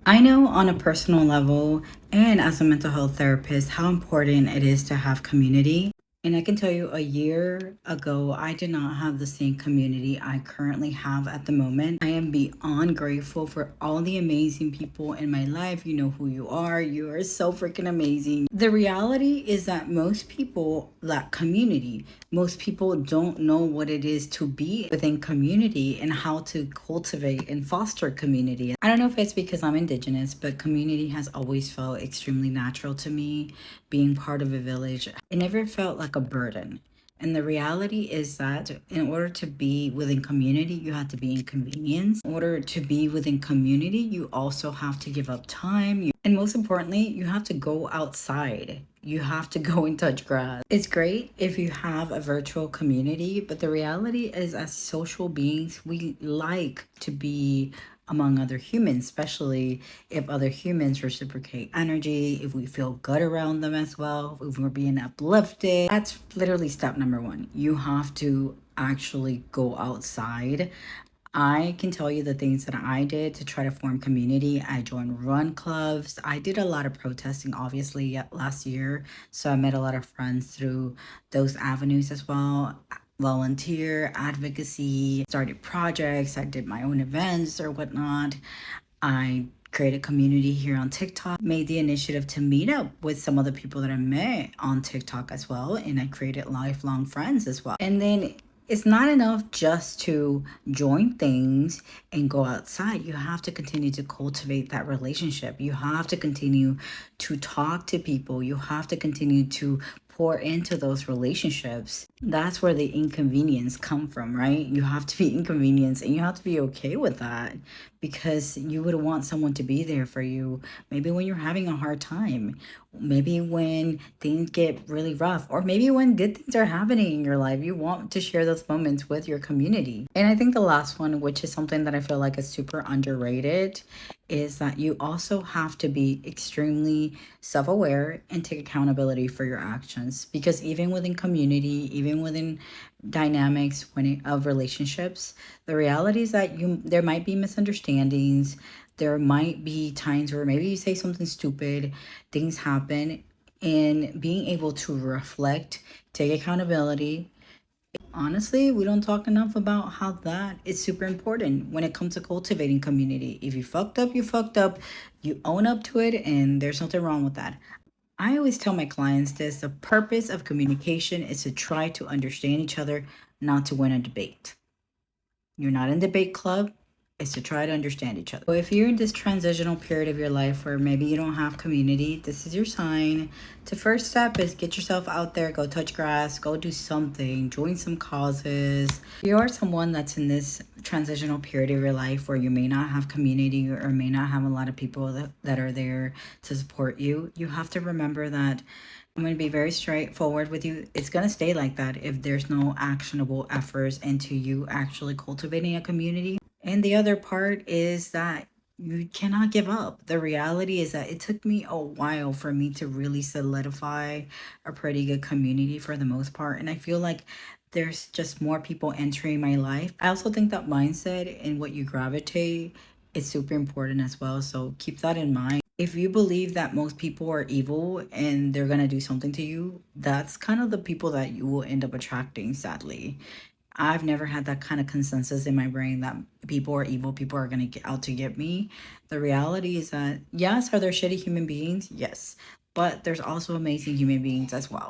I know on a personal level and as a mental health therapist how important it is to have community. And I can tell you a year ago, I did not have the same community I currently have at the moment. I am beyond grateful for all the amazing people in my life. You know who you are. You are so freaking amazing. The reality is that most people lack community. Most people don't know what it is to be within community and how to cultivate and foster community. I don't know if it's because I'm indigenous, but community has always felt extremely natural to me. Being part of a village, it never felt like a burden. And the reality is that in order to be within community, you have to be inconvenienced. In order to be within community, you also have to give up time. And most importantly, you have to go outside. You have to go and touch grass. It's great if you have a virtual community, but the reality is, as social beings, we like to be among other humans, especially if other humans reciprocate energy, if we feel good around them as well, if we're being uplifted. That's literally step number one. You have to actually go outside. I can tell you the things that I did to try to form community. I joined run clubs. I did a lot of protesting, obviously, last year. So I met a lot of friends through those avenues as well. Volunteer, advocacy, started projects. I did my own events or whatnot. I created community here on TikTok, made the initiative to meet up with some of the people that I met on TikTok as well. And I created lifelong friends as well. And then it's not enough just to join things and go outside. You have to continue to cultivate that relationship. You have to continue to talk to people. You have to continue to pour into those relationships. That's where the inconvenience come from, right? You have to be inconvenienced and you have to be okay with that, because you would want someone to be there for you. Maybe when you're having a hard time, maybe when things get really rough, or maybe when good things are happening in your life, you want to share those moments with your community. And I think the last one, which is something that I feel like is super underrated, is that you also have to be extremely self-aware and take accountability for your actions, because even within community, even within dynamics of relationships, the reality is that there might be misunderstandings. There might be times where maybe you say something stupid, things happen, and being able to reflect, take accountability. Honestly, we don't talk enough about how that is super important when it comes to cultivating community. If you fucked up, you fucked up. You own up to it, and there's nothing wrong with that. I always tell my clients this: the purpose of communication is to try to understand each other, not to win a debate. You're not in debate club. It's to try to understand each other. So if you're in this transitional period of your life where maybe you don't have community, this is your sign. The first step is get yourself out there, go touch grass, go do something, join some causes. If you are someone that's in this transitional period of your life where you may not have community or may not have a lot of people that are there to support you, you have to remember that I'm going to be very straightforward with you. It's going to stay like that if there's no actionable efforts into you actually cultivating a community. And the other part is that you cannot give up. The reality is that it took me a while for me to really solidify a pretty good community for the most part. And I feel like there's just more people entering my life. I also think that mindset and what you gravitate is super important as well. So keep that in mind. If you believe that most people are evil and they're going to do something to you, that's kind of the people that you will end up attracting, sadly. I've never had that kind of consensus in my brain that people are evil, people are going to get out to get me. The reality is that, yes, are there shitty human beings? Yes. But there's also amazing human beings as well.